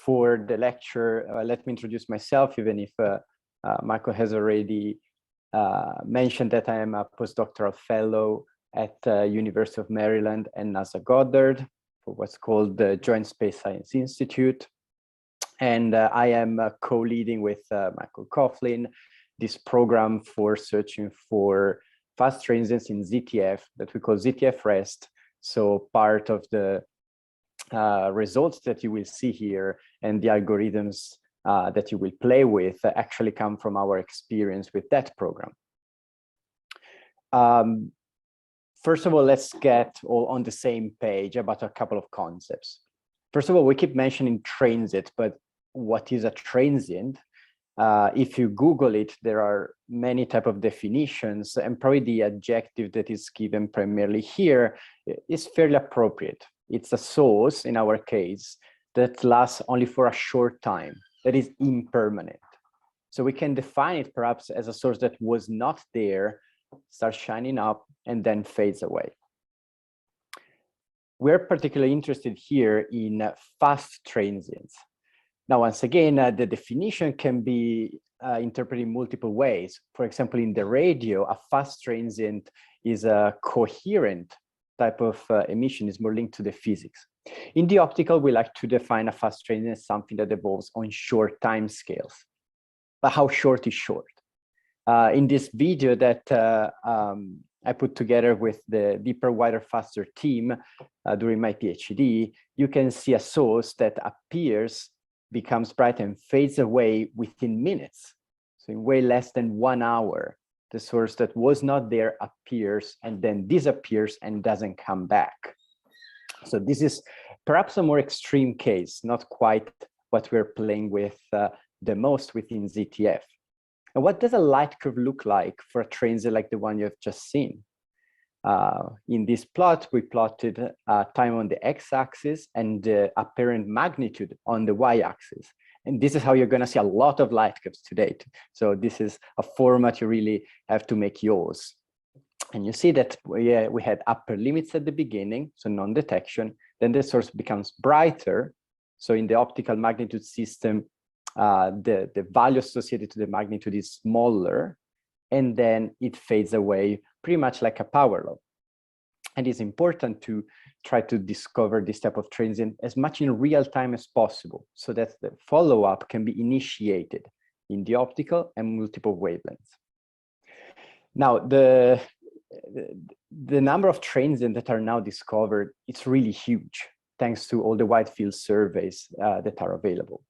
For the lecture, let me introduce myself, even if Michael has already mentioned that I am a postdoctoral fellow at University of Maryland and NASA Goddard for what's called the Joint Space Science Institute. And I am co-leading with Michael Coughlin this program for searching for fast transients in ZTF that we call ZTFREST. So part of the results that you will see here and the algorithms that you will play with actually come from our experience with that program. First of all, let's get all on the same page about a couple of concepts. First of all, we keep mentioning transit, but what is a transient? If you Google it, there are many types of definitions, and probably the adjective that is given primarily here is fairly appropriate. It's a source, in our case, that lasts only for a short time, that is impermanent. So we can define it perhaps as a source that was not there, starts shining up, and then fades away. We're particularly interested here in fast transients. Now, once again, the definition can be interpreted in multiple ways. For example, in the radio, a fast transient is a coherent type of emission, is more linked to the physics. In the optical, we like to define a fast transient as something that evolves on short time scales. But how short is short? In this video that I put together with the Deeper, Wider, Faster team during my PhD, you can see a source that appears, becomes bright, and fades away within minutes. So in way less than 1 hour, the source that was not there appears and then disappears and doesn't come back. So this is perhaps a more extreme case, not quite what we're playing with the most within ZTF. And what does a light curve look like for a transient like the one you have just seen? In this plot, we plotted time on the x-axis and the apparent magnitude on the y-axis. And this is how you're going to see a lot of light curves to date. So this is a format you really have to make yours. And you see that we had upper limits at the beginning, so non-detection. Then the source becomes brighter. So in the optical magnitude system, the value associated to the magnitude is smaller, and then it fades away pretty much like a power law. And it's important to try to discover this type of transient as much in real time as possible, so that the follow-up can be initiated in the optical and multiple wavelengths. Now, the number of transients that are now discovered, it's really huge, thanks to all the wide field surveys that are available.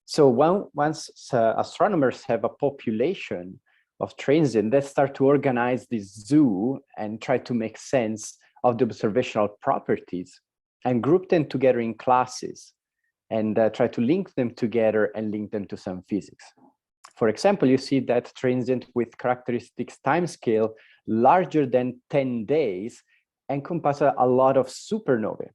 So once astronomers have a population of transients, they start to organize this zoo and try to make sense of the observational properties and group them together in classes and try to link them together and link them to some physics. For example, you see that transient with characteristics timescale larger than 10 days encompass a lot of supernovae.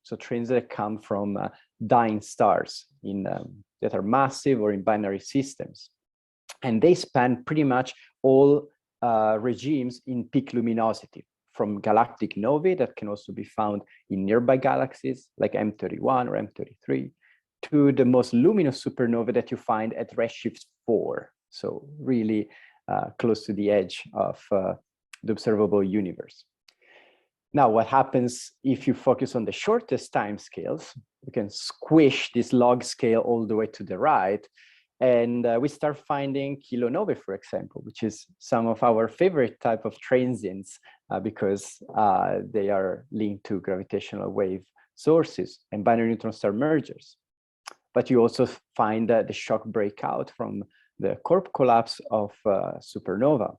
So transients that come from dying stars that are massive or in binary systems. And they span pretty much all regimes in peak luminosity, from galactic novae that can also be found in nearby galaxies like M31 or M33, to the most luminous supernova that you find at redshift 4. So really close to the edge of the observable universe. Now, what happens if you focus on the shortest time scales? You can squish this log scale all the way to the right, and we start finding kilonovae, for example, which is some of our favorite type of transients because they are linked to gravitational wave sources and binary neutron star mergers. But you also find the shock breakout from the corp collapse of supernova.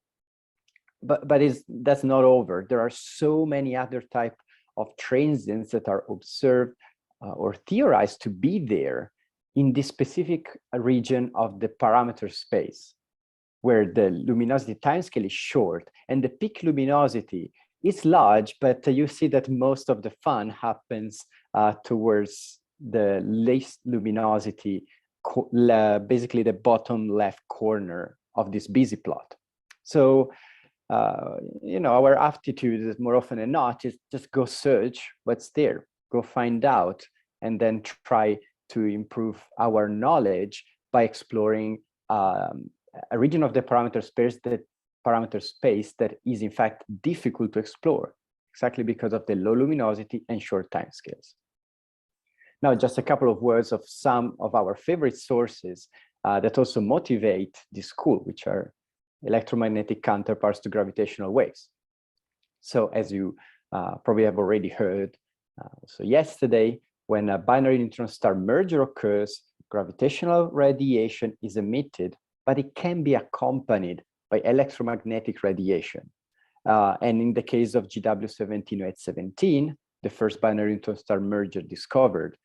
But that's not over. There are so many other types of transients that are observed or theorized to be there in this specific region of the parameter space, where the luminosity timescale is short and the peak luminosity is large, but you see that most of the fun happens towards the least luminosity, basically the bottom left corner of this busy plot. So, you know, our aptitude is more often than not is just go search what's there, go find out, and then try to improve our knowledge by exploring a region of the parameter space that is in fact difficult to explore, exactly because of the low luminosity and short timescales. Now, just a couple of words of some of our favorite sources that also motivate this school, which are electromagnetic counterparts to gravitational waves. So as you probably have already heard, so yesterday, when a binary neutron star merger occurs, gravitational radiation is emitted, but it can be accompanied by electromagnetic radiation. And in the case of GW17817, the first binary neutron star merger discovered,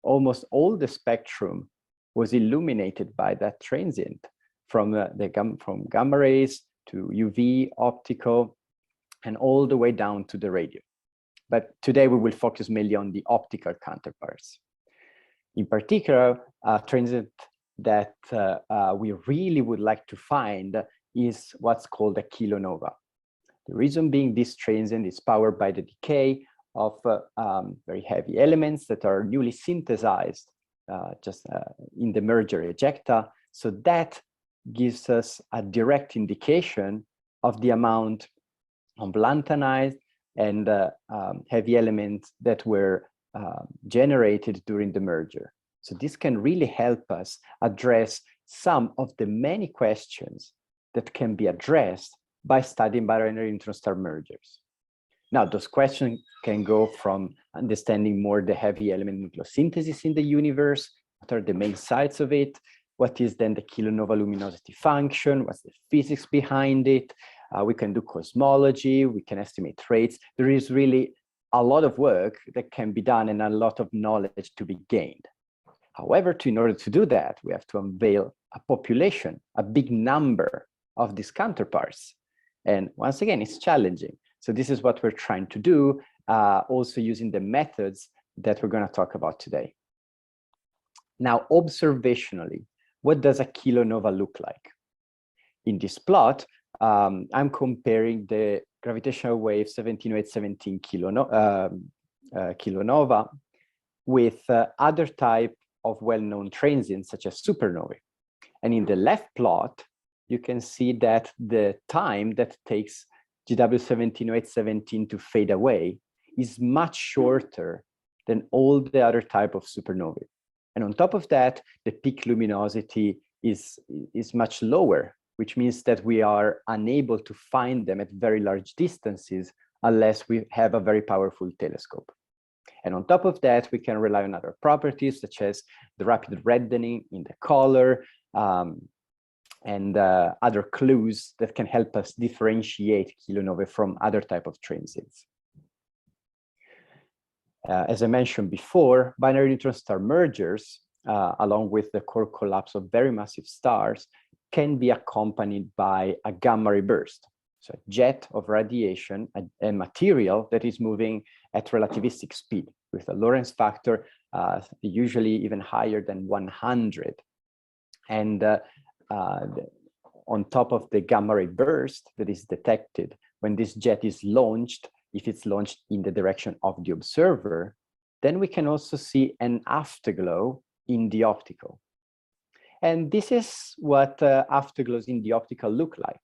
almost all the spectrum was illuminated by that transient, from gamma rays to UV, optical, and all the way down to the radio. But today we will focus mainly on the optical counterparts. In particular, a transient that we really would like to find is what's called a kilonova. The reason being, this transient is powered by the decay of very heavy elements that are newly synthesized in the merger ejecta. So that gives us a direct indication of the amount of lanthanide and heavy elements that were generated during the merger. So this can really help us address some of the many questions that can be addressed by studying binary neutron star mergers. Now, those questions can go from understanding more the heavy element nucleosynthesis in the universe, what are the main sites of it, what is then the kilonova luminosity function, what's the physics behind it. We can do cosmology, we can estimate rates. There is really a lot of work that can be done and a lot of knowledge to be gained. However, in order to do that, we have to unveil a population, a big number of these counterparts. And once again, it's challenging. So this is what we're trying to do, also using the methods that we're going to talk about today. Now, observationally, what does a kilonova look like? In this plot, I'm comparing the gravitational wave 17817 kilonova with other type of well-known transients, such as supernovae. And in the left plot, you can see that the time that takes GW17817 to fade away is much shorter than all the other type of supernovae. And on top of that, the peak luminosity is much lower, which means that we are unable to find them at very large distances unless we have a very powerful telescope. And on top of that, we can rely on other properties, such as the rapid reddening in the color, and other clues that can help us differentiate kilonovae from other type of transients. As I mentioned before, binary neutron star mergers, along with the core collapse of very massive stars, can be accompanied by a gamma ray burst. So a jet of radiation, a material that is moving at relativistic speed with a Lorentz factor usually even higher than 100. And on top of the gamma ray burst that is detected when this jet is launched, if it's launched in the direction of the observer, then we can also see an afterglow in the optical. And this is what afterglows in the optical look like.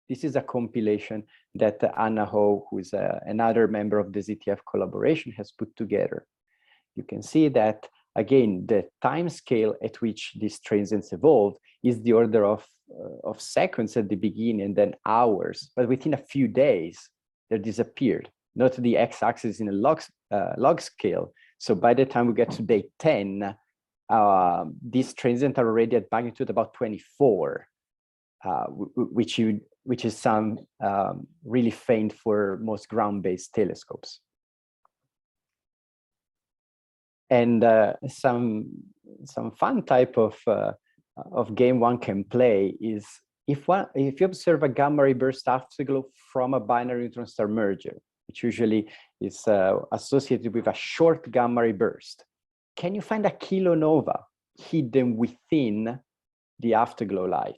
This is a compilation that Anna Ho, who is another member of the ZTF collaboration, has put together. You can see that, again, the time scale at which these transients evolved is the order of seconds at the beginning and then hours. But within a few days, they disappeared. Note the x-axis in a log scale. So by the time we get to day 10, these transients are already at magnitude about 24, which is some really faint for most ground-based telescopes. And some fun type of game one can play is if you observe a gamma ray burst afterglow from a binary neutron star merger, which usually is associated with a short gamma ray burst, can you find a kilonova hidden within the afterglow light?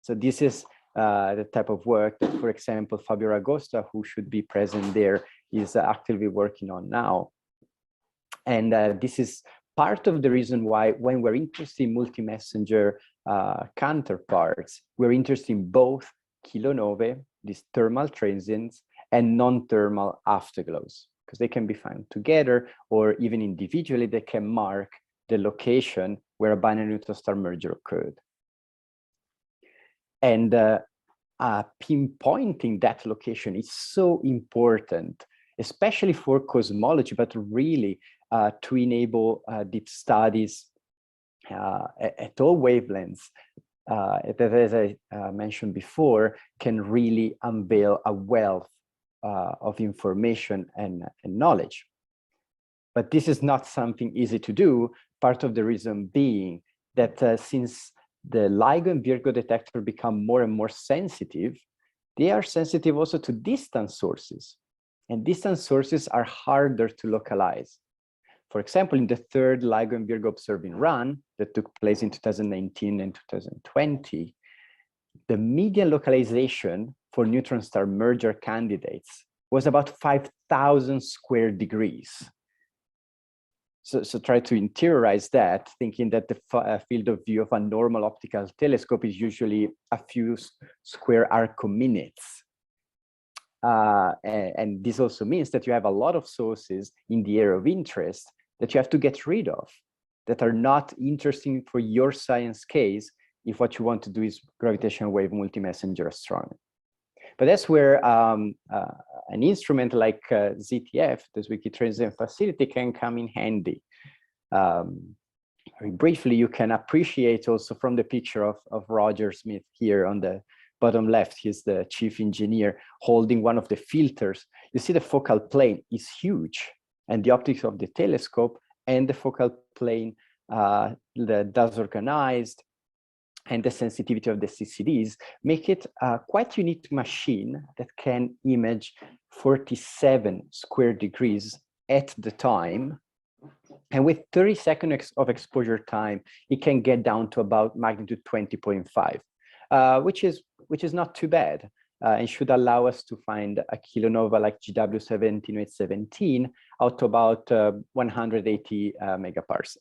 So this is the type of work that, for example, Fabio Ragosta, who should be present there, is actively working on now. And this is part of the reason why when we're interested in multi-messenger counterparts, we're interested in both kilonovae, these thermal transients, and non-thermal afterglows, because they can be found together or even individually. They can mark the location where a binary neutron star merger occurred. And pinpointing that location is so important, especially for cosmology, but really to enable deep studies at all wavelengths that, as I mentioned before, can really unveil a wealth of information and knowledge. But this is not something easy to do, part of the reason being that since the LIGO and Virgo detector become more and more sensitive, they are sensitive also to distant sources. And distant sources are harder to localize. For example, in the third LIGO and Virgo observing run that took place in 2019 and 2020, the median localization for neutron star merger candidates was about 5,000 square degrees. So try to interiorize that, thinking that the field of view of a normal optical telescope is usually a few square arcominutes. And this also means that you have a lot of sources in the area of interest that you have to get rid of, that are not interesting for your science case if what you want to do is gravitational wave multi-messenger astronomy. But that's where an instrument like ZTF, the Zwicky Transient Facility, can come in handy. Very briefly, you can appreciate also from the picture of Roger Smith here on the bottom left. He's the chief engineer holding one of the filters. You see the focal plane is huge, and the optics of the telescope and the focal plane, the disorganized, and the sensitivity of the CCDs make it a quite unique machine that can image 47 square degrees at the time. And with 30 seconds of exposure time, it can get down to about magnitude 20.5, which is not too bad, and should allow us to find a kilonova like GW17817 out to about 180 megaparsecs.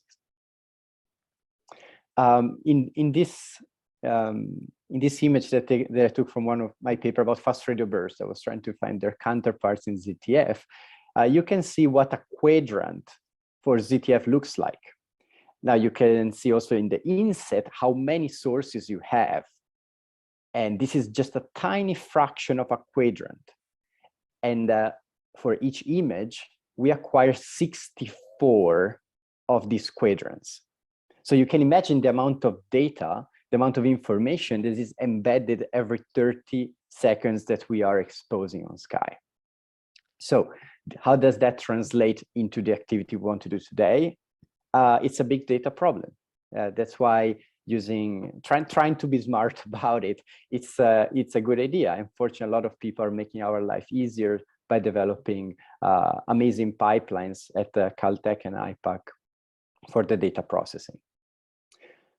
In this image that I took from one of my paper about fast radio bursts, I was trying to find their counterparts in ZTF. You can see what a quadrant for ZTF looks like. Now you can see also in the inset how many sources you have. And this is just a tiny fraction of a quadrant. And for each image, we acquire 64 of these quadrants. So you can imagine the amount of data, the amount of information that is embedded every 30 seconds that we are exposing on sky. So how does that translate into the activity we want to do today? It's a big data problem. That's why trying to be smart about it, it's a good idea. Unfortunately, a lot of people are making our life easier by developing amazing pipelines at Caltech and IPAC for the data processing.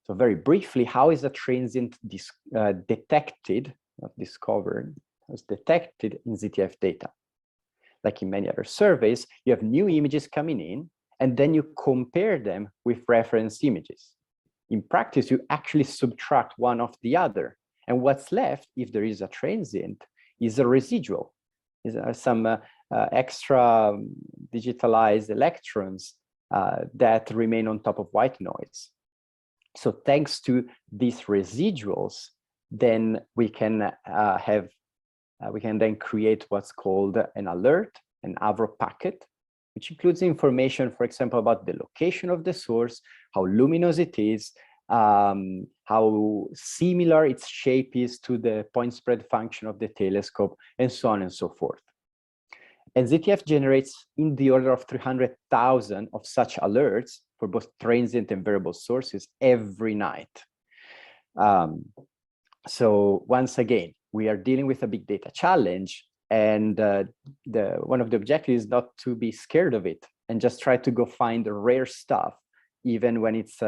So very briefly, how is a transient detected, not discovered, was detected in ZTF data? Like in many other surveys, you have new images coming in, and then you compare them with reference images. In practice, you actually subtract one of the other. And what's left, if there is a transient, is a residual. Is some extra digitalized electrons that remain on top of white noise. So thanks to these residuals, then we can then create what's called an alert, an Avro packet, which includes information, for example, about the location of the source, how luminous it is, how similar its shape is to the point spread function of the telescope, and so on and so forth. And ZTF generates in the order of 300,000 of such alerts for both transient and variable sources every night. So once again, we are dealing with a big data challenge, and one of the objectives is not to be scared of it and just try to go find the rare stuff, even when it's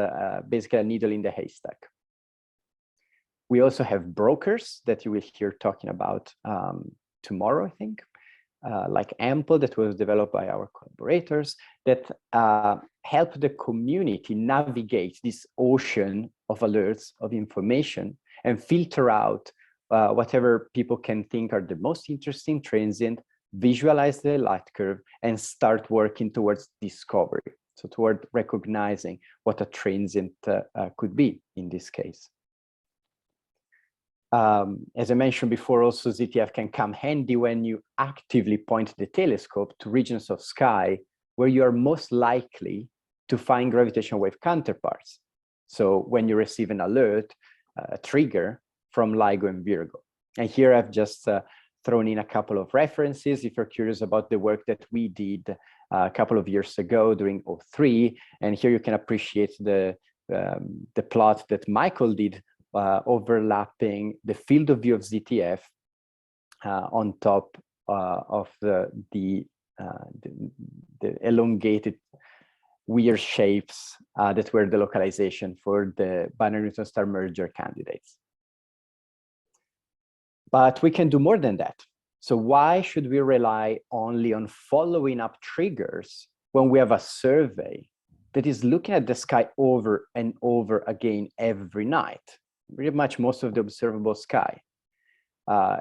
basically a needle in the haystack. We also have brokers that you will hear talking about tomorrow, I think. like Ample that was developed by our collaborators that help the community navigate this ocean of alerts, of information, and filter out whatever people can think are the most interesting transient, visualize the light curve, and start working towards discovery. So toward recognizing what a transient could be in this case. As I mentioned before, also ZTF can come handy when you actively point the telescope to regions of sky where you are most likely to find gravitational wave counterparts. So when you receive an alert, a trigger from LIGO and Virgo. And here I've just thrown in a couple of references if you're curious about the work that we did a couple of years ago during 03. And here you can appreciate the plot that Michael did overlapping the field of view of ZTF on top of the elongated weird shapes that were the localization for the binary neutron star merger candidates. But we can do more than that. So why should we rely only on following up triggers when we have a survey that is looking at the sky over and over again every night? Pretty much most of the observable sky.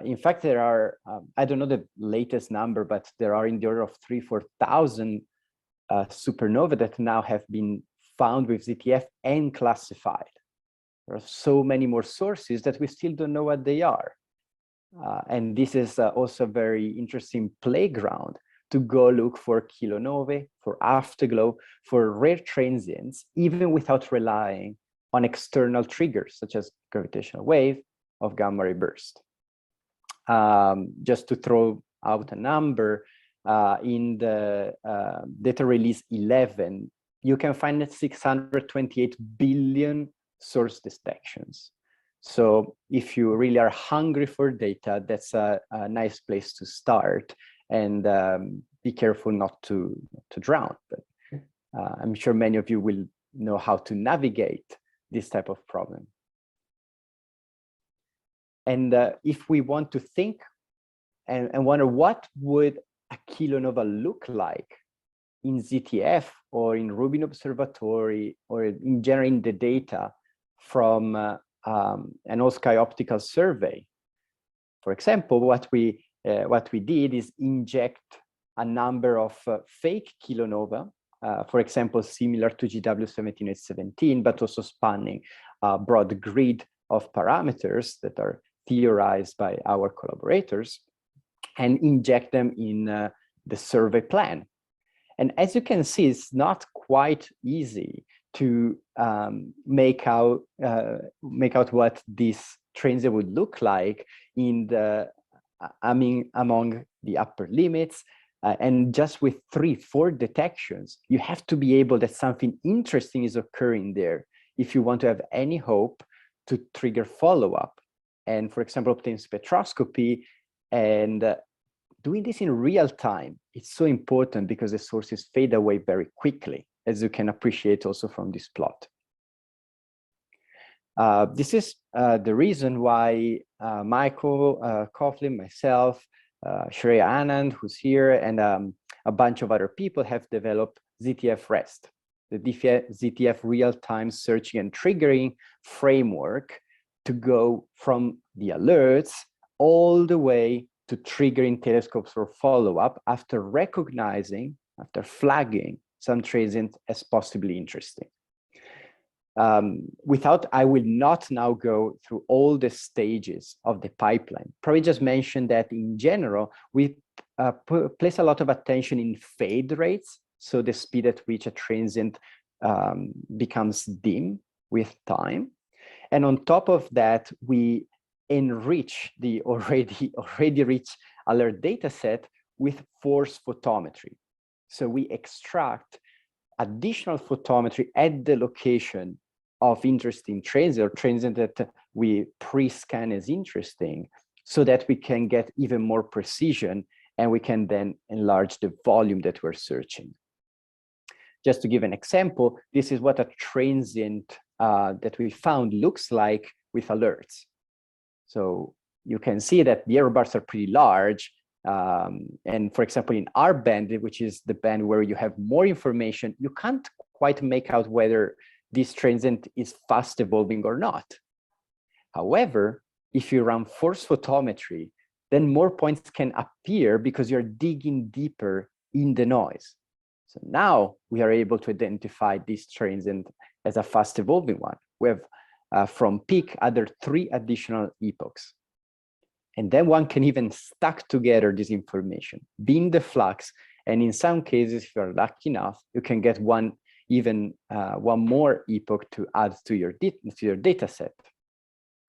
In fact, there are, I don't know the latest number, but there are in the order of 3,000–4,000 supernovae that now have been found with ZTF and classified. There are so many more sources that we still don't know what they are. And this is also a very interesting playground to go look for kilonovae, for afterglow, for rare transients, even without relying on external triggers such as gravitational wave of gamma ray burst. Just to throw out a number, in the data release 11, you can find 628 billion source detections. So if you really are hungry for data, that's a nice place to start, and be careful not to drown. But I'm sure many of you will know how to navigate this type of problem. And if we want to think and wonder what would a kilonova look like in ZTF or in Rubin Observatory or in generating the data from an all-sky optical survey. For example, what we did is inject a number of fake kilonova, for example, similar to GW17817, but also spanning a broad grid of parameters that are theorized by our collaborators, and inject them in the survey plan. And as you can see, it's not quite easy to make out what this transient would look like in the among the upper limits, and just with 3–4 detections, you have to be able that something interesting is occurring there if you want to have any hope to trigger follow-up and, for example, obtain spectroscopy. And doing this in real time, it's so important because the sources fade away very quickly, as you can appreciate also from this plot. This is the reason why Michael Coughlin, myself, Shreya Anand, who's here, and a bunch of other people have developed ZTFREST, the ZTF real-time searching and triggering framework to go from the alerts all the way to triggering telescopes for follow-up after recognizing, after flagging some transient as possibly interesting. I will not now go through all the stages of the pipeline. Probably just mention that in general, we place a lot of attention in fade rates, so the speed at which a transient becomes dim with time. And on top of that, we enrich the already rich alert data set with force photometry. So we extract additional photometry at the location of interesting transient or transient that we pre-scan as interesting, so that we can get even more precision and we can then enlarge the volume that we're searching. Just to give an example, this is what a transient that we found looks like with alerts. So you can see that the error bars are pretty large, And for example, in R band, which is the band where you have more information, you can't quite make out whether this transient is fast evolving or not. However, if you run force photometry, then more points can appear because you're digging deeper in the noise. So now we are able to identify this transient as a fast evolving one. We have from peak other 3 additional epochs. And then one can even stack together this information, bin the flux, and in some cases, if you're lucky enough, you can get one more epoch to add to your data set.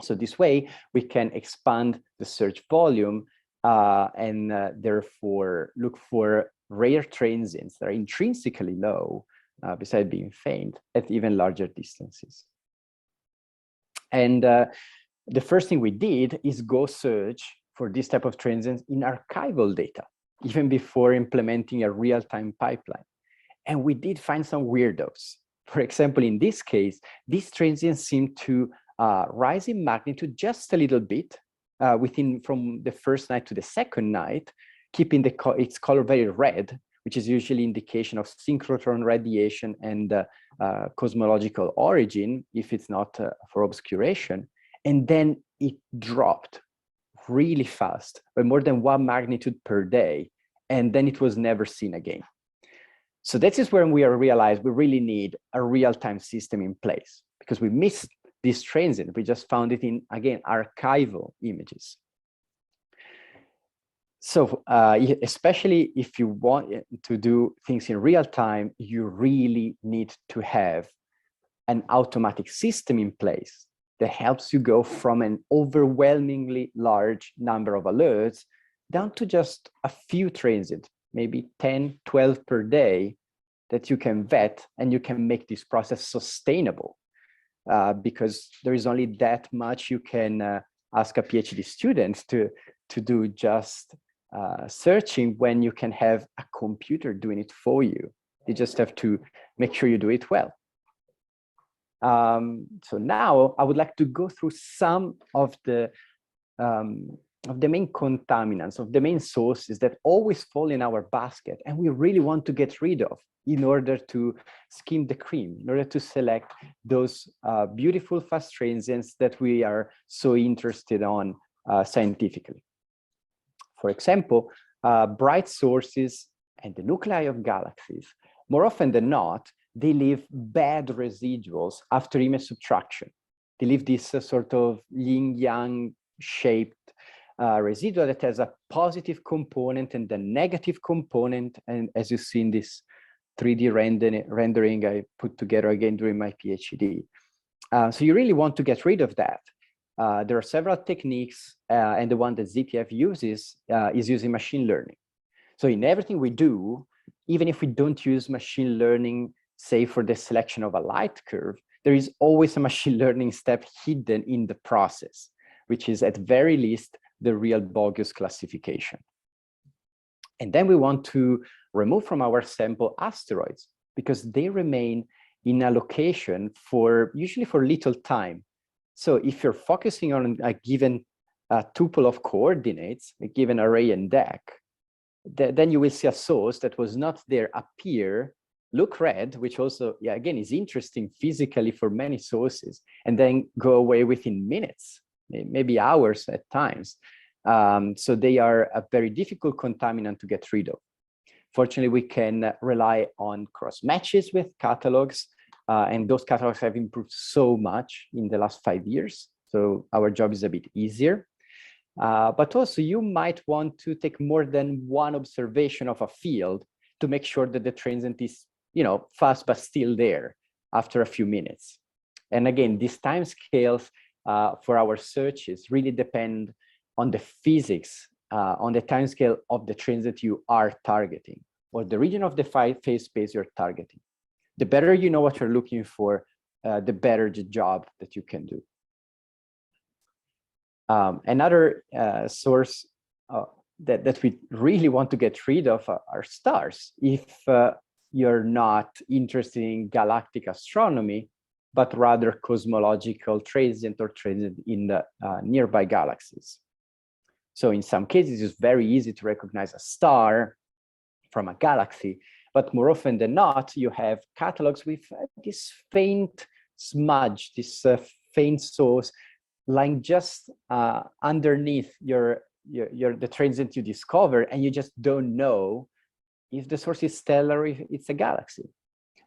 So this way, we can expand the search volume and therefore look for rare transients that are intrinsically low, besides being faint, at even larger distances. And the first thing we did is go search for this type of transients in archival data, even before implementing a real-time pipeline. And we did find some weirdos. For example, in this case, these transients seem to rise in magnitude just a little bit from the first night to the second night, keeping its color very red, which is usually indication of synchrotron radiation and cosmological origin, if it's not for obscuration. And then it dropped really fast, by more than 1 magnitude per day. And then it was never seen again. So this is when we realized we really need a real-time system in place, because we missed this transient. We just found it in, again, archival images. So especially if you want to do things in real time, you really need to have an automatic system in place that helps you go from an overwhelmingly large number of alerts down to just a few transients, maybe 10, 12 per day, that you can vet, and you can make this process sustainable, because there is only that much you can ask a PhD student to do just searching, when you can have a computer doing it for you. You just have to make sure you do it well. So now I would like to go through some of the main contaminants, of the main sources that always fall in our basket, and we really want to get rid of in order to skim the cream, in order to select those beautiful fast transients that we are so interested on scientifically. For example, bright sources and the nuclei of galaxies, more often than not, they leave bad residuals after image subtraction. They leave this sort of yin-yang shaped residual that has a positive component and a negative component. And as you see in this 3D rendering I put together again during my PhD. So you really want to get rid of that. There are several techniques, and the one that ZTF uses is using machine learning. So in everything we do, even if we don't use machine learning, say for the selection of a light curve, there is always a machine learning step hidden in the process, which is at very least the real bogus classification. And then we want to remove from our sample asteroids, because they remain in a location usually for little time. So if you're focusing on a given tuple of coordinates, a given array and deck, then you will see a source that was not there appear, look red, which also, yeah, again, is interesting physically for many sources, and then go away within minutes, maybe hours at times. So they are a very difficult contaminant to get rid of. Fortunately, we can rely on cross matches with catalogs, and those catalogs have improved so much in the last 5 years. So our job is a bit easier. But also you might want to take more than one observation of a field to make sure that the transient is, fast but still there after a few minutes. And again, these time scales for our searches really depend on the physics, on the time scale of the transient you are targeting, or the region of the phase space you're targeting. The better you know what you're looking for, the better the job that you can do. Another source that we really want to get rid of are stars. If you're not interested in galactic astronomy, but rather cosmological transient or transient in the nearby galaxies. So in some cases, it's very easy to recognize a star from a galaxy, but more often than not, you have catalogs with this faint smudge, this faint source lying just underneath the transient you discover, and you just don't know if the source is stellar or if it's a galaxy.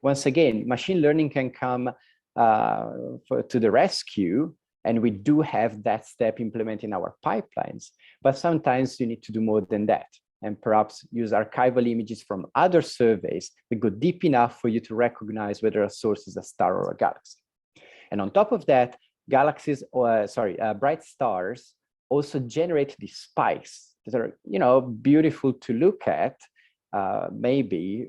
Once again, machine learning can come to the rescue, and we do have that step implemented in our pipelines, but sometimes you need to do more than that, and perhaps use archival images from other surveys that go deep enough for you to recognize whether a source is a star or a galaxy. And on top of that, bright stars also generate these spikes that are, beautiful to look at, maybe,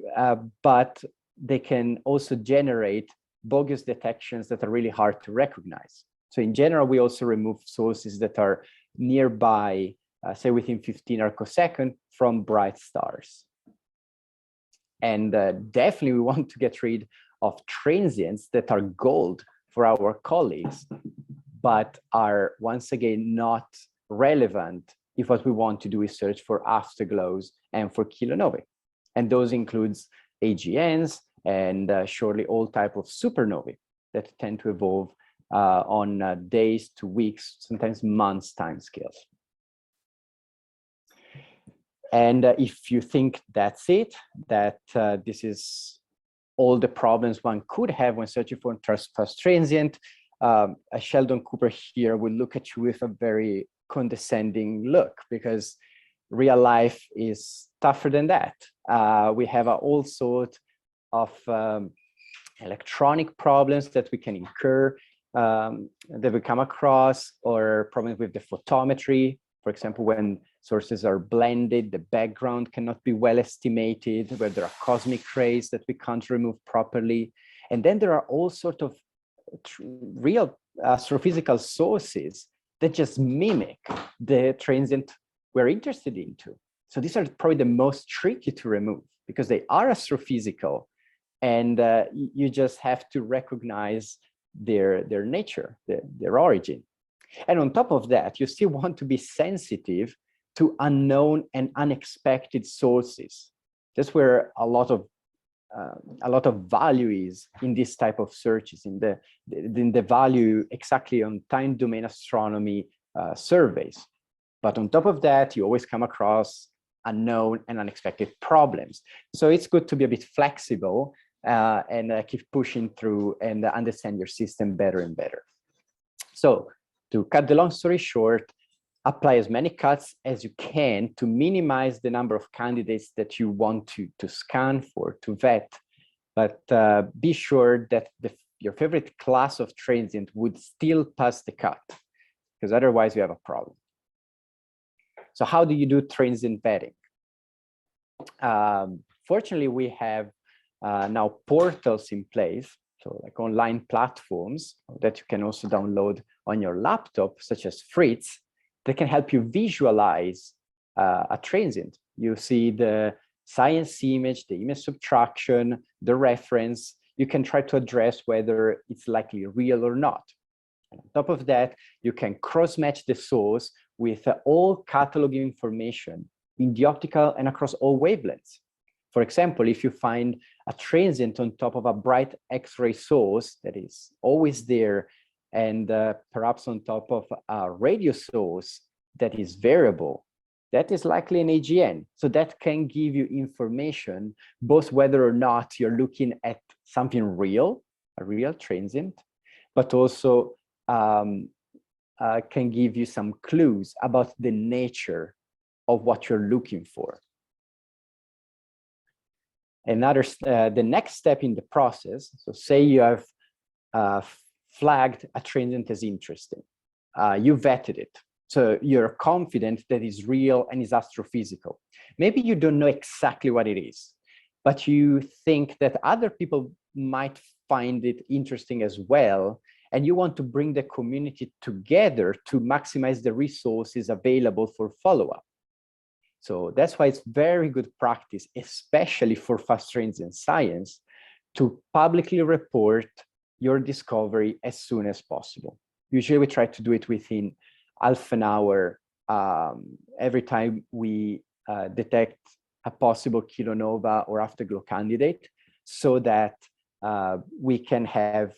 but they can also generate bogus detections that are really hard to recognize. So in general, we also remove sources that are nearby, say within 15 arcosecond from bright stars. And definitely we want to get rid of transients that are gold for our colleagues, but are once again not relevant if what we want to do is search for afterglows and for kilonovae. And those includes AGNs and surely all type of supernovae that tend to evolve on days to weeks, sometimes months timescales. And if you think that's it, that this is all the problems one could have when searching for a fast transient, Sheldon Cooper here will look at you with a very condescending look, because real life is tougher than that. We have all sorts of electronic problems that we can incur, that we come across, or problems with the photometry. For example, when sources are blended, the background cannot be well estimated, where there are cosmic rays that we can't remove properly. And then there are all sorts of real astrophysical sources that just mimic the transient we're interested into. So these are probably the most tricky to remove, because they are astrophysical, and you just have to recognize their nature, their origin. And on top of that, you still want to be sensitive to unknown and unexpected sources. That's where a lot of value is in this type of searches, in the value exactly on time domain astronomy surveys. But on top of that, you always come across unknown and unexpected problems. So it's good to be a bit flexible and keep pushing through and understand your system better and better. So to cut the long story short, apply as many cuts as you can to minimize the number of candidates that you want to scan for, to vet. But be sure that your favorite class of transient would still pass the cut, because otherwise you have a problem. So how do you do transient vetting? Fortunately, we have now portals in place, so like online platforms that you can also download on your laptop, such as FRITZ, that can help you visualize a transient. You see the science image, the image subtraction, the reference. You can try to address whether it's likely real or not. And on top of that, you can cross-match the source with all catalog information in the optical and across all wavelengths. For example, if you find a transient on top of a bright X-ray source that is always there, and perhaps on top of a radio source that is variable, that is likely an AGN. So that can give you information, both whether or not you're looking at something real, a real transient, but also can give you some clues about the nature of what you're looking for. The next step in the process, so say you have flagged a transient as interesting. You vetted it. So you're confident that it's real and is astrophysical. Maybe you don't know exactly what it is, but you think that other people might find it interesting as well, and you want to bring the community together to maximize the resources available for follow-up. So that's why it's very good practice, especially for fast transient science, to publicly report your discovery as soon as possible. Usually we try to do it within half an hour every time we detect a possible kilonova or afterglow candidate, so that we can have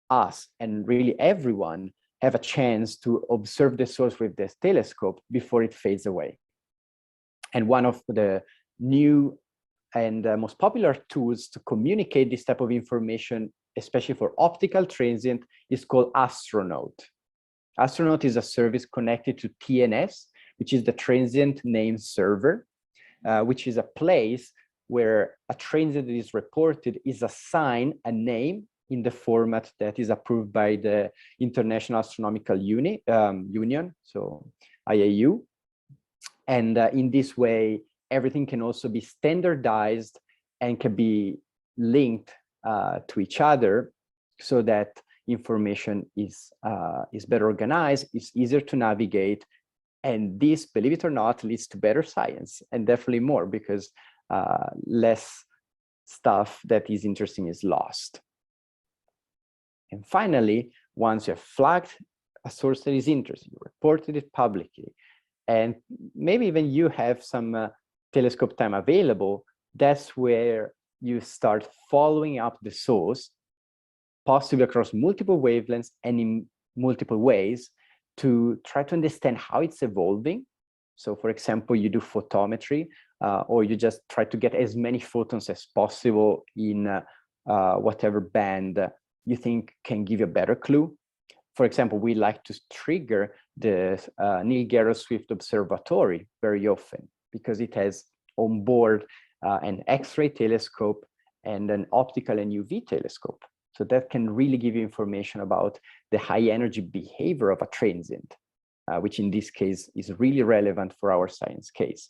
us and really everyone have a chance to observe the source with this telescope before it fades away. And one of the new and most popular tools to communicate this type of information, especially for optical transient, is called Astronaut. Astronaut is a service connected to TNS, which is the Transient Name Server, which is a place where a transient that is reported is assigned a name in the format that is approved by the International Astronomical Union, so IAU. And in this way, everything can also be standardized and can be linked to each other, so that information is better organized, is easier to navigate. And this, believe it or not, leads to better science, and definitely more, because less stuff that is interesting is lost. And finally, once you have flagged a source that is interesting, you reported it publicly, and maybe even you have some telescope time available, that's where you start following up the source, possibly across multiple wavelengths and in multiple ways, to try to understand how it's evolving. So for example, you do photometry, or you just try to get as many photons as possible in whatever band you think can give you a better clue. For example, we like to trigger the Neil Garrow Swift Observatory very often, because it has on board an X-ray telescope and an optical and UV telescope. So that can really give you information about the high energy behavior of a transient, which in this case is really relevant for our science case.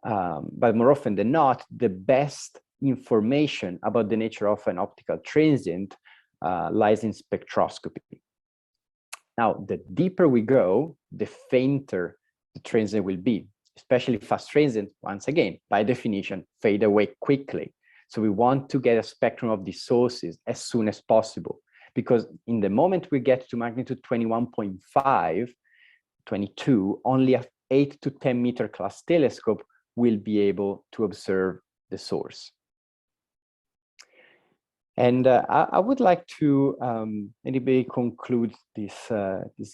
But more often than not, the best information about the nature of an optical transient lies in spectroscopy. Now, the deeper we go, the fainter the transient will be, especially fast transients, once again, by definition, fade away quickly. So we want to get a spectrum of these sources as soon as possible, because in the moment we get to magnitude 21.5, 22, only a 8 to 10 meter class telescope will be able to observe the source. And I would like to maybe conclude this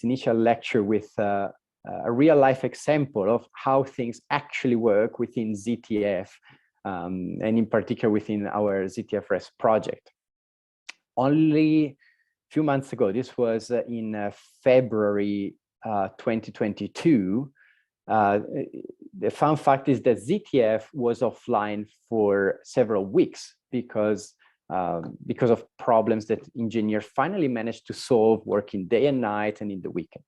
initial lecture with a real life example of how things actually work within ZTF, and in particular within our ZTFREST project. Only a few months ago, this was in February 2022, the fun fact is that ZTF was offline for several weeks because of problems that engineers finally managed to solve, working day and night and in the weekend.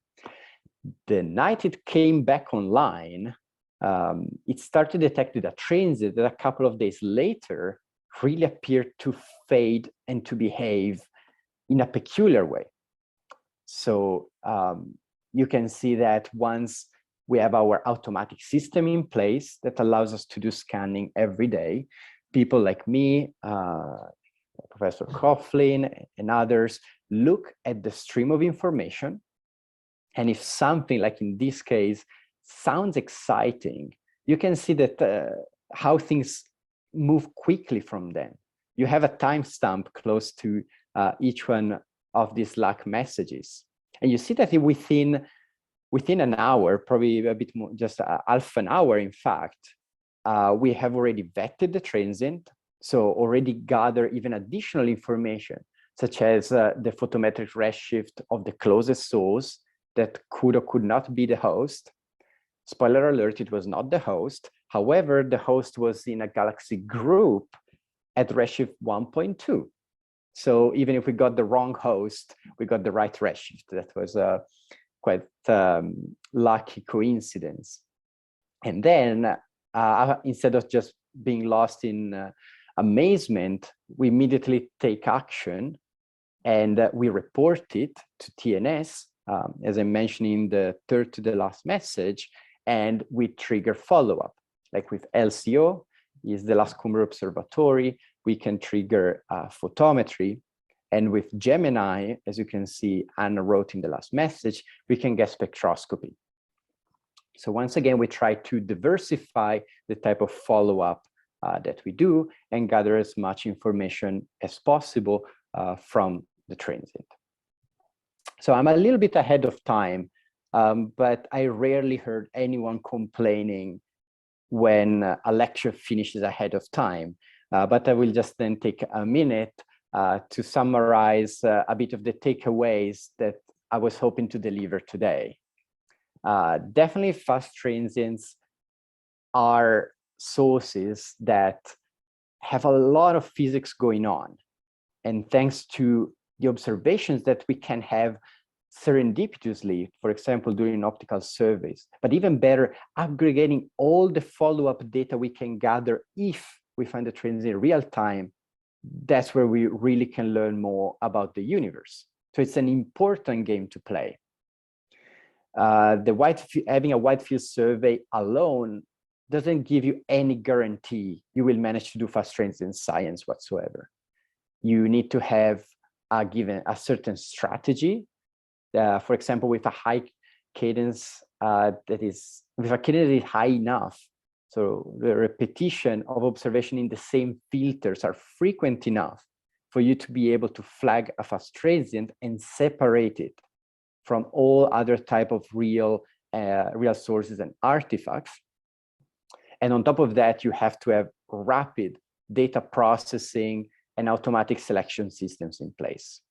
The night it came back online, it started detecting a transient that a couple of days later really appeared to fade and to behave in a peculiar way. So you can see that once we have our automatic system in place that allows us to do scanning every day, people like me, Professor Coughlin and others look at the stream of information. And if something, like in this case, sounds exciting, you can see that how things move quickly from then. You have a timestamp close to each one of these Slack messages. And you see that within an hour, probably a bit more, just half an hour, in fact, we have already vetted the transient, so already gather even additional information, such as the photometric redshift of the closest source that could or could not be the host. Spoiler alert, it was not the host. However, the host was in a galaxy group at redshift 1.2. So even if we got the wrong host, we got the right redshift. That was a quite lucky coincidence. And then instead of just being lost in amazement, we immediately take action and we report it to TNS, as I mentioned in the third to the last message, and we trigger follow-up. Like with LCO, is the Last Cumbre Observatory, we can trigger photometry. And with Gemini, as you can see, Anna wrote in the last message, we can get spectroscopy. So once again, we try to diversify the type of follow-up that we do and gather as much information as possible from the transient. So I'm a little bit ahead of time, but I rarely heard anyone complaining when a lecture finishes ahead of time. But I will just then take a minute to summarize a bit of the takeaways that I was hoping to deliver today. Definitely fast transients are sources that have a lot of physics going on. And thanks to the observations that we can have serendipitously, for example, during optical surveys, but even better, aggregating all the follow-up data we can gather if we find the transient in real time, that's where we really can learn more about the universe. So it's an important game to play. Having a wide field survey alone doesn't give you any guarantee you will manage to do fast transient science whatsoever. You need to have a certain strategy. For example, with a high cadence with a cadence that is high enough, so the repetition of observation in the same filters are frequent enough for you to be able to flag a fast transient and separate it from all other type of real sources and artifacts. And on top of that, you have to have rapid data processing and automatic selection systems in place.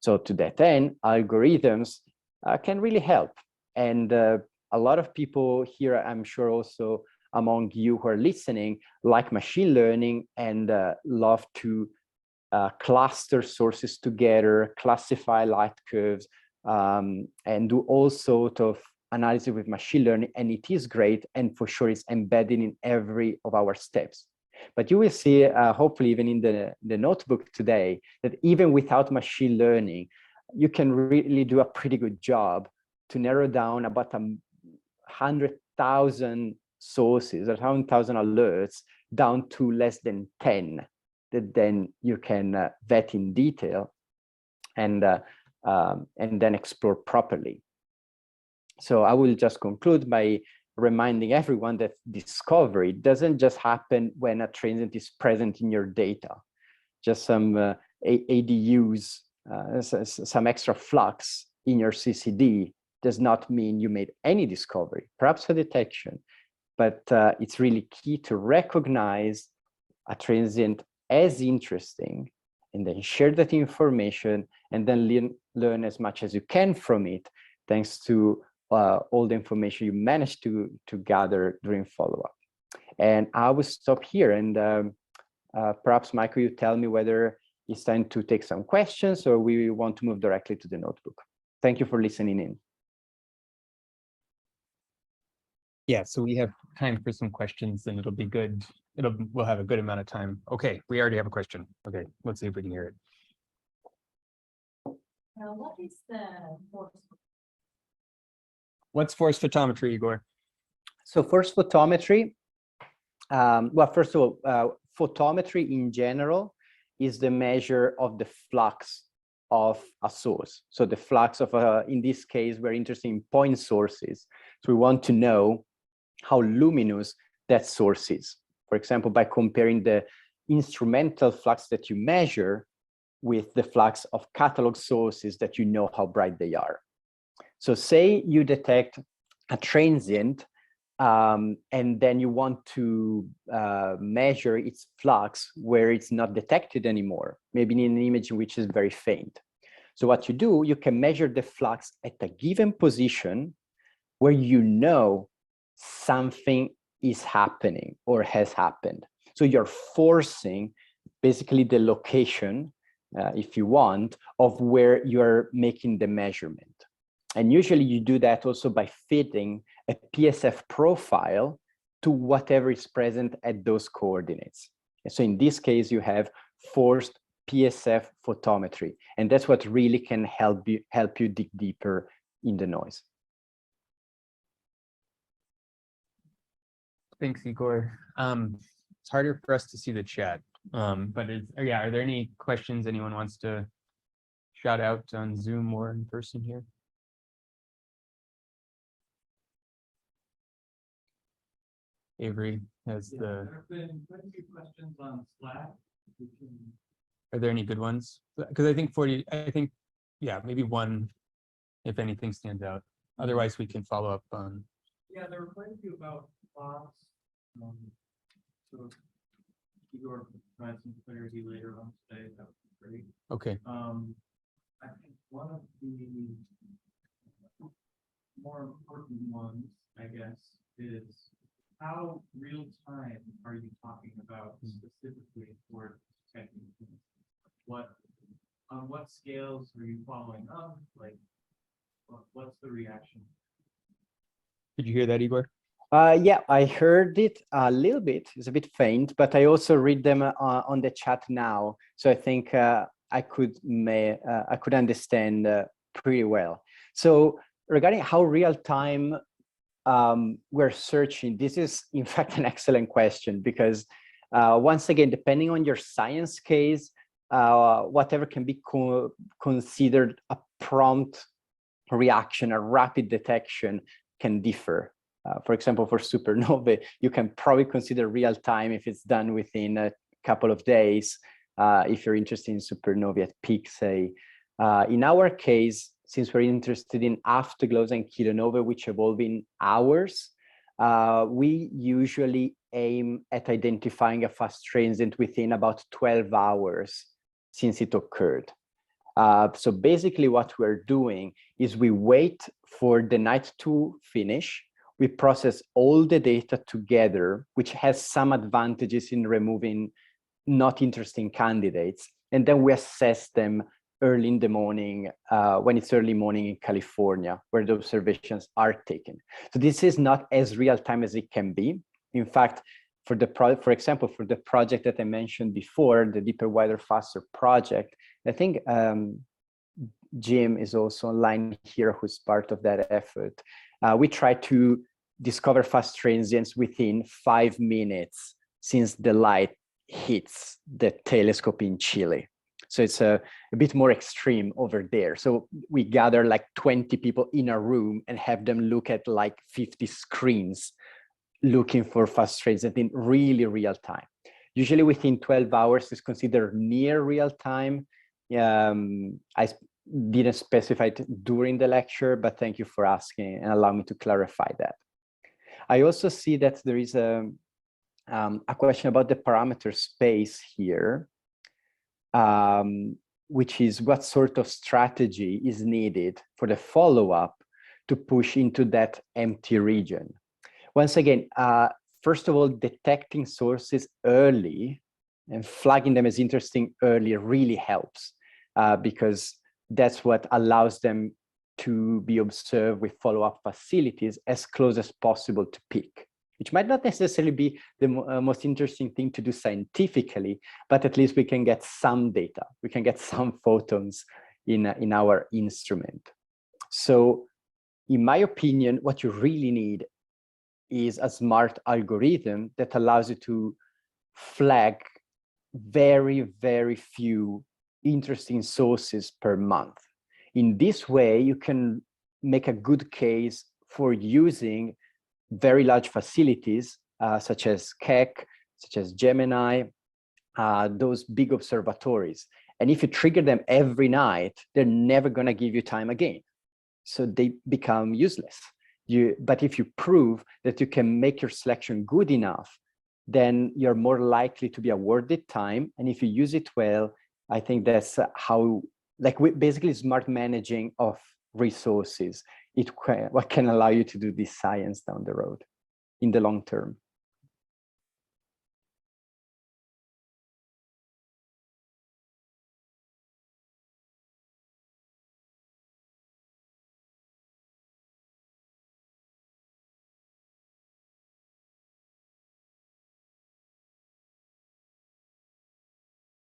So to that end, algorithms can really help. And a lot of people here, I'm sure also among you who are listening, like machine learning and love to cluster sources together, classify light curves, and do all sorts of analysis with machine learning. And it is great. And for sure, it's embedded in every of our steps. But you will see, hopefully even in the notebook today, that even without machine learning, you can really do a pretty good job to narrow down about 100,000 sources or 100,000 alerts down to less than 10 that then you can vet in detail and then explore properly. So I will just conclude by reminding everyone that discovery doesn't just happen when a transient is present in your data. Just some ADUs, some extra flux in your CCD does not mean you made any discovery, perhaps a detection, but it's really key to recognize a transient as interesting and then share that information and then learn as much as you can from it, thanks to all the information you managed to gather during follow-up. And I will stop here, and perhaps Michael, you tell me whether it's time to take some questions or we want to move directly to the notebook. Thank you for listening in. Yeah, so we have time for some questions and it'll be good. We'll have a good amount of time. Okay, we already have a question. Okay, let's see if we can hear it. What is the force? What's force photometry, Igor? So force photometry, well, first of all, photometry in general is the measure of the flux of a source. So the flux of, in this case, we're interested in point sources. So we want to know how luminous that source is. For example, by comparing the instrumental flux that you measure with the flux of catalog sources that you know how bright they are. So say you detect a transient and then you want to measure its flux where it's not detected anymore, maybe in an image which is very faint. So what you do, you can measure the flux at a given position where you know something is happening or has happened. So you're forcing basically the location, if you want, of where you're making the measurement. And usually you do that also by fitting a PSF profile to whatever is present at those coordinates. And so in this case, you have forced PSF photometry, and that's what really can help you dig deeper in the noise. Thanks, Igor. It's harder for us to see the chat, but yeah, are there any questions anyone wants to shout out on Zoom or in person here? Avery has Yeah, the, there have been quite a few questions on Slack. We can, are there any good ones? Because I think 40, I think, yeah, maybe one, if anything stands out. Otherwise, we can follow up on, yeah, there were quite a few about plots. So Igor provides some clarity later on today. That would be great. okay. I think one of the more important ones, I guess, is how real time are you talking about specifically for detecting things? On what scales are you following up? Like, what's the reaction? Did you hear that, Igor? Yeah, I heard it a little bit. It's a bit faint, but I also read them on the chat now. So I think I could understand pretty well. So regarding how real time we're searching, this is in fact an excellent question, because once again, depending on your science case, whatever can be considered a prompt reaction, a rapid detection can differ. For example, for supernovae, you can probably consider real time if it's done within a couple of days, if you're interested in supernovae at peak, say. In our case, since we're interested in afterglows and kilonovae, which evolve in hours, we usually aim at identifying a fast transient within about 12 hours since it occurred. So basically what we're doing is we wait for the night to finish. We process all the data together, which has some advantages in removing not interesting candidates. And then we assess them early in the morning, when it's early morning in California, where the observations are taken. So this is not as real time as it can be. In fact, for example, for the project that I mentioned before, the Deeper, Wider, Faster project, I think Jim is also online here, who's part of that effort. We try to discover fast transients within 5 minutes since the light hits the telescope in Chile. So it's a bit more extreme over there. So we gather like 20 people in a room and have them look at like 50 screens looking for fast transients in really real time. Usually within 12 hours is considered near real time. I didn't specify it during the lecture, but thank you for asking and allow me to clarify that. I also see that there is a question about the parameter space here, which is what sort of strategy is needed for the follow-up to push into that empty region. Once again, first of all, detecting sources early and flagging them as interesting early really helps, because that's what allows them to be observed with follow-up facilities as close as possible to peak, which might not necessarily be the most interesting thing to do scientifically, but at least we can get some data. We can get some photons in our instrument. So in my opinion, what you really need is a smart algorithm that allows you to flag very, very few interesting sources per month. In this way, you can make a good case for using very large facilities, such as Keck, such as Gemini, those big observatories. And if you trigger them every night, they're never going to give you time again. So they become useless. But if you prove that you can make your selection good enough, then you're more likely to be awarded time. And if you use it well, I think that's how, basically smart managing of resources, what can allow you to do this science down the road in the long term.